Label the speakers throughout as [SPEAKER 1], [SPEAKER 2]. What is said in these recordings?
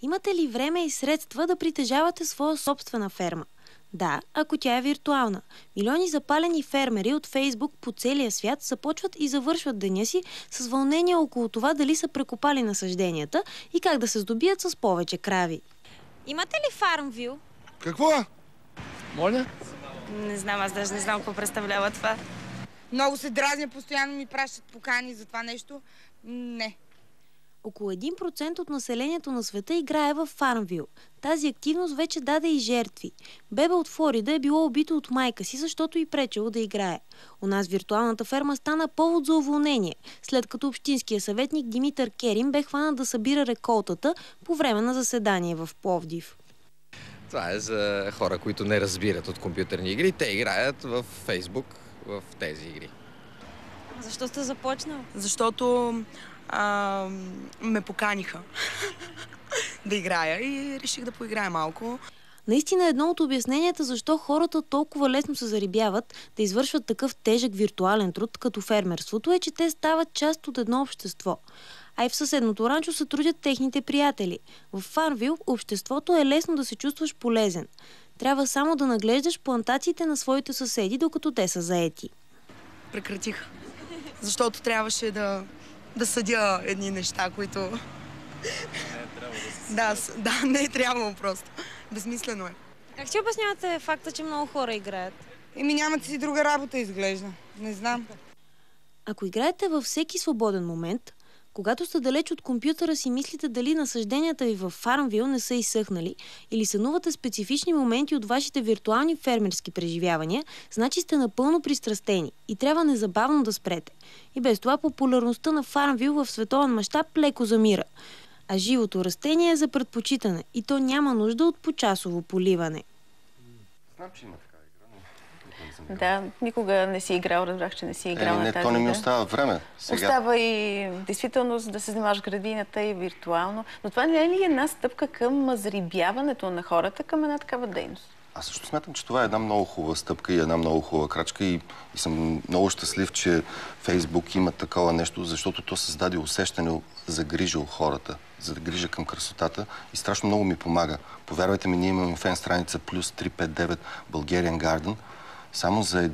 [SPEAKER 1] Имате ли време и средства да притежавате своя собствена ферма? Да, ако тя е виртуална. Милиони запалени фермери от Фейсбук по целия свят започват и завършват деня си с вълнение около това дали са прекопали насажденията и как да се здобият с повече крави. Имате ли Farmville?
[SPEAKER 2] Какво? Моля?
[SPEAKER 3] Не знам, аз даже не знам какво представлява това.
[SPEAKER 4] Много се дразня, постоянно ми пращат покани за това нещо. Не.
[SPEAKER 1] Около 1% от населението на света играе в Farmville. Тази активност вече даде и жертви. Бебе от Флорида е било убито от майка си, защото й пречело да играе. У нас виртуалната ферма стана повод за уволнение, след като общинския съветник Димитър Керим бе хванат да събира реколтата по време на заседание в Пловдив.
[SPEAKER 5] Това е за хора, които не разбират от компютърни игри. Те играят в Фейсбук в тези игри.
[SPEAKER 3] Защо сте започнал?
[SPEAKER 4] Защото ме поканиха да играя и реших да поиграя малко.
[SPEAKER 1] Наистина едно от обясненията защо хората толкова лесно се зарибяват да извършват такъв тежък виртуален труд като фермерството е, че те стават част от едно общество. А и в съседното ранчо се трудят техните приятели. В Farmville обществото е лесно да се чувстваш полезен. Трябва само да наглеждаш плантациите на своите съседи, докато те са заети.
[SPEAKER 4] Прекратих, защото трябваше да съдя едни неща, които... Не
[SPEAKER 6] е трябвало да се съдя.
[SPEAKER 4] Да, не е трябвало просто. Безсмислено е.
[SPEAKER 3] Как ще обяснявате факта, че много хора играят?
[SPEAKER 4] Нямате си друга работа, изглежда. Не знам.
[SPEAKER 1] Ако играете във всеки свободен момент, когато сте далеч от компютъра си мислите дали насажденията ви в Farmville не са изсъхнали или сънувате специфични моменти от вашите виртуални фермерски преживявания, значи сте напълно пристрастени и трябва незабавно да спрете. И без това популярността на Farmville в световен мащаб леко замира. А живото растение е за предпочитане и то няма нужда от почасово поливане.
[SPEAKER 6] Знам, че има такава игра, но...
[SPEAKER 7] Да, никога не си играл, разбрах, че не си играл на тази игра.
[SPEAKER 6] То не ми остава време сега.
[SPEAKER 7] Остава и действително да се занимаваш градината и виртуално. Но това не е ли една стъпка към зарибяването на хората към една такава дейност?
[SPEAKER 6] Аз също смятам, че това е една много хубава стъпка и една много хубава крачка и съм много щастлив, че Фейсбук има такова нещо, защото то създаде усещане за грижа у хората, за грижа към красотата и страшно много ми помага. Повярвайте ми, ние имаме фен страница плюс 359 Bulgarian Garden. Само за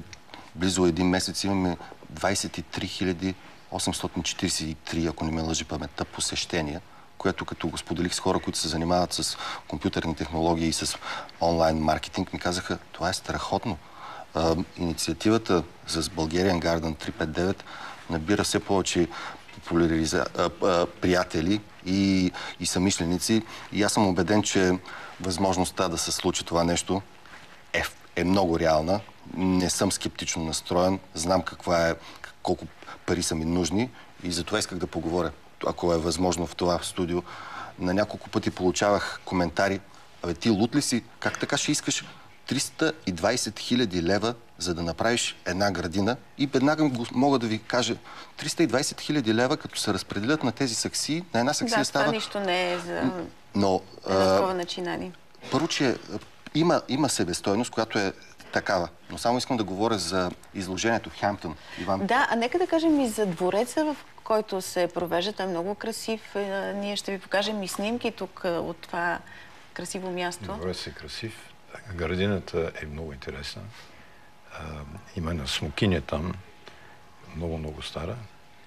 [SPEAKER 6] близо един месец имаме 23 843, ако не ме лъжи паметта, посещения, което като го споделих с хора, които се занимават с компютърни технологии и с онлайн маркетинг, ми казаха, това е страхотно. Инициативата с Bulgarian Garden 359 набира все повече приятели и съмишленици. И аз съм убеден, че възможността да се случи това нещо е много реална. Не съм скептично настроен. Знам колко пари са ми нужни и затова исках да поговоря. Ако е възможно в това студио. На няколко пъти получавах коментари. Абе, ти лут ли си? Как така ще искаш 320 хиляди лева, за да направиш една градина? И веднага мога да ви кажа, 320 хиляди лева, като се разпределят на тези саксии, на една саксия става...
[SPEAKER 7] Да, това нищо не е за едно такова начинание.
[SPEAKER 6] Първо, че има себестойност, която е такава. Но само искам да говоря за изложението в Хемптън. Иван.
[SPEAKER 7] Да, а нека да кажем и за двореца, в който се провежда. Той е много красив. Ние ще ви покажем и снимки тук от това красиво място.
[SPEAKER 8] Дворецът е красив. Градината е много интересна. Има една смокиня там, много стара.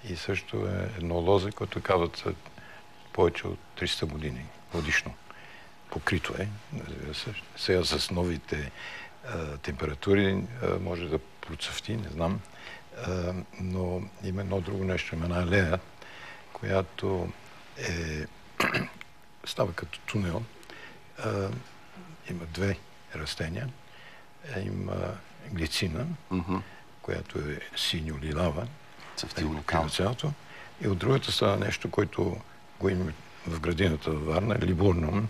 [SPEAKER 8] И също е едно лозе, което казват повече от 300 години годишно. Покрито е. Сега с новите температури може да процъфти, не знам. Но има едно друго нещо. Има една алея, която става като тунел. Има две растения. Има глицина, която е синьо-лилава. Цялото. И от другата става нещо, което го има в градината във Варна, либурнум,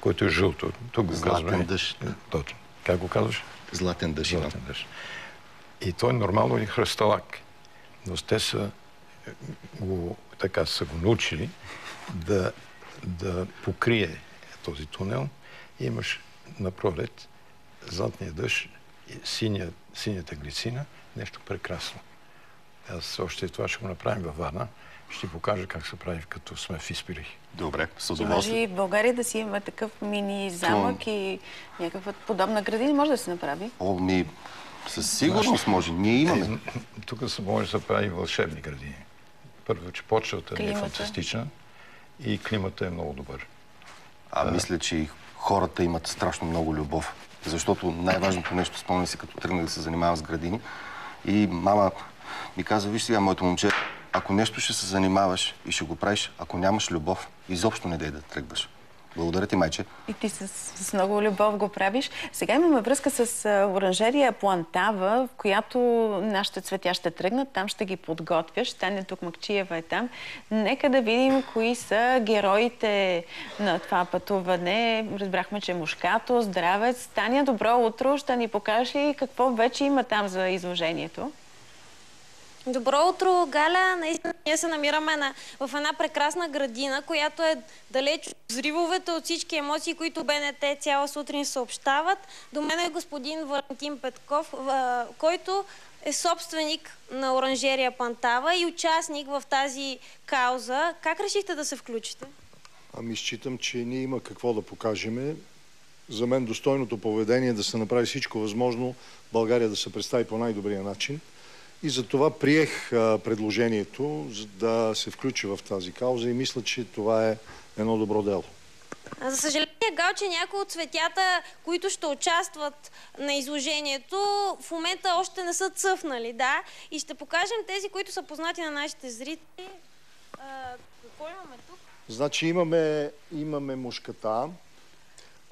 [SPEAKER 8] който е жълто.
[SPEAKER 6] Златен дъжд.
[SPEAKER 8] Точно. Как го казваш?
[SPEAKER 6] Златен дъжд.
[SPEAKER 8] Златен дъжд. И той нормално е хръсталак. Но те са го научили да покрие този тунел. И имаш напролет златния дъжд и синята глицина. Нещо прекрасно. Аз още това ще го направим във Варна. Ще ти покажа как се прави, като сме в Испирих.
[SPEAKER 6] Добре, с
[SPEAKER 7] Може
[SPEAKER 6] удоволствие.
[SPEAKER 7] и в България да си има такъв мини замък и някаква подобна градина може да се направи.
[SPEAKER 6] Със сигурност може. Ние имаме.
[SPEAKER 8] Тук може да се прави вълшебни градини. Първо, че почвата е фантастична и климата е много добър.
[SPEAKER 6] Мисля, че и хората имат страшно много любов. Защото най-важното нещо, спомням си, като тръгнах да се занимавам с градини. И мама ми каза, виж сега, моето момче, ако нещо ще се занимаваш и ще го правиш, ако нямаш любов, изобщо не дай да тръгваш. Благодаря ти, майче.
[SPEAKER 7] И ти с много любов го правиш. Сега имаме връзка с оранжерия Плантава, в която нашите цветя ще тръгнат. Там ще ги подготвяш. Таня Токмакчиева е там. Нека да видим кои са героите на това пътуване. Разбрахме, че Мушкато, Здравец. Таня, добро утро. Ще ни покажеш ли какво вече има там за изложението?
[SPEAKER 3] Добро утро, Галя. Наистина ние се намираме в една прекрасна градина, която е далеч от взривовете, от всички емоции, които БНТ цяла сутрин съобщават. До мен е господин Валентин Петков, който е собственик на оранжерия Плантава и участник в тази кауза. Как решихте да се включите?
[SPEAKER 9] Считам, че ние има какво да покажем. За мен достойното поведение е да се направи всичко възможно България да се представи по най-добрия начин. И за това приех предложението да се включи в тази кауза и мисля, че това е едно добро дело.
[SPEAKER 3] За съжаление, Галче, някои от цветята, които ще участват на изложението, в момента още не са цъфнали, да. И ще покажем тези, които са познати на нашите зрители. Какво имаме тук?
[SPEAKER 9] Значи имаме мушката.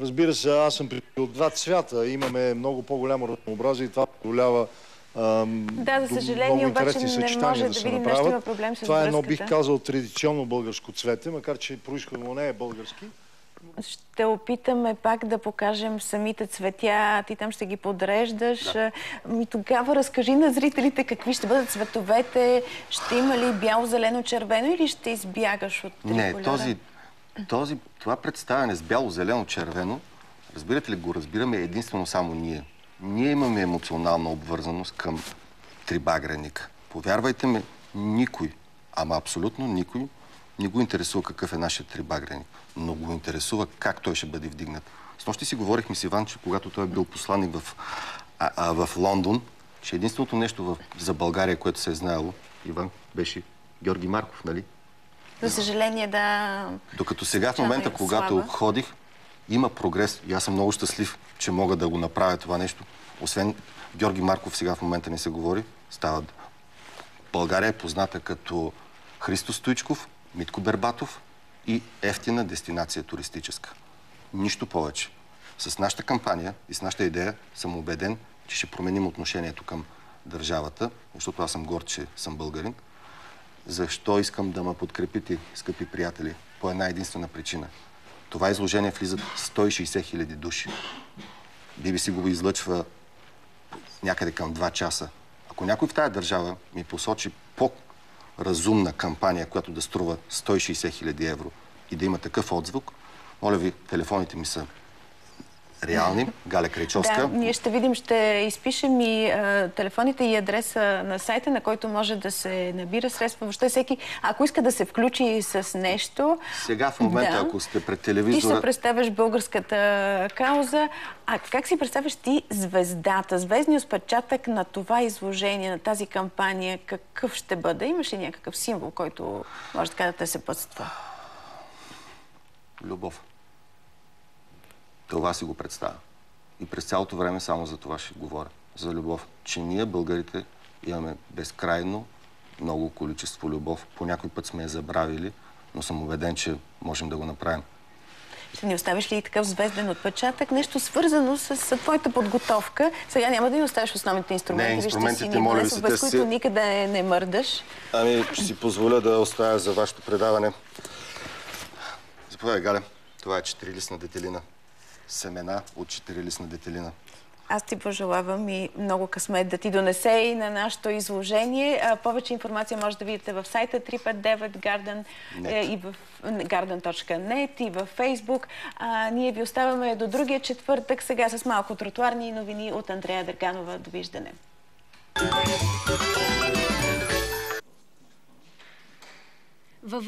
[SPEAKER 9] Разбира се, аз съм от два цвята. Имаме много по-голямо разнообразие и това позволява
[SPEAKER 7] да, за съжаление, обаче не може да видим нещо, има проблем с връзката.
[SPEAKER 9] Това е едно, бих казал, традиционно българско цвете, макар че произходът му не е български.
[SPEAKER 7] Ще опитаме пак да покажем самите цветя. Ти там ще ги подреждаш. Да. И тогава разкажи на зрителите какви ще бъдат цветовете. Ще има ли бяло, зелено, червено или ще избягаш от триколора?
[SPEAKER 6] Не, това представяне с бяло, зелено, червено, разбирате ли, го разбираме единствено само ние. Ние имаме емоционална обвързаност към трибагреник. Повярвайте ме, никой, ама абсолютно никой, не го интересува какъв е нашия трибагреник, но го интересува как той ще бъде вдигнат. Снощи си говорихме с Иван, че когато той е бил посланник в Лондон, че единственото нещо за България, което се е знаело, Иван, беше Георги Марков, нали?
[SPEAKER 7] За съжаление, да.
[SPEAKER 6] Докато сега, в момента, когато ходих, има прогрес и аз съм много щастлив, че мога да го направя това нещо. Освен Георги Марков, сега в момента не се говори. България е позната като Христо Стоичков, Митко Бербатов и ефтина дестинация туристическа. Нищо повече. С нашата кампания и с нашата идея съм убеден, че ще променим отношението към държавата, защото аз съм горд, че съм българин. Защо искам да ме подкрепите, скъпи приятели? По една единствена причина. Това изложение влизат 160 000 души. BBC го излъчва някъде към 2 часа. Ако някой в тая държава ми посочи по-разумна кампания, която да струва 160 000 евро и да има такъв отзвук, моля ви, телефоните ми са реални. Галя Крайчовска.
[SPEAKER 7] Да, ние ще видим, ще изпишем и телефоните и адреса на сайта, на който може да се набира средства. Въобще всеки, ако иска да се включи с нещо...
[SPEAKER 6] Сега в момента, ако сте пред телевизора...
[SPEAKER 7] Ти ще представяш българската кауза. А как си представяш ти звездата, звездният отпечатък на това изложение, на тази кампания, какъв ще бъде? Имаш ли някакъв символ, който може така да те съпътства?
[SPEAKER 6] Любов. Това си го представя. И през цялото време само за това ще говоря. За любов. Че ние, българите, имаме безкрайно много количество любов. По някой път сме я забравили, но съм убеден, че можем да го направим.
[SPEAKER 7] Ще ни оставиш ли и такъв звезден отпечатък? Нещо свързано с твоята подготовка. Сега няма да ни оставиш основните инструменти.
[SPEAKER 6] Не, инструментите, моля ви се,
[SPEAKER 7] без които никъде не мърдаш.
[SPEAKER 6] Ще си позволя да оставя за вашето предаване. Заповядай, Галя. Това е 4-листна детелина. Семена от 4-листна детелина.
[SPEAKER 7] Аз ти пожелавам и много късмет да ти донесе и на нашето изложение. Повече информация може да видите в сайта 359 Garden и в garden.net и във Facebook. Ние ви оставаме до другия четвъртък, сега с малко тротуарни новини от Андрея Дърганова. Довиждане!
[SPEAKER 1] във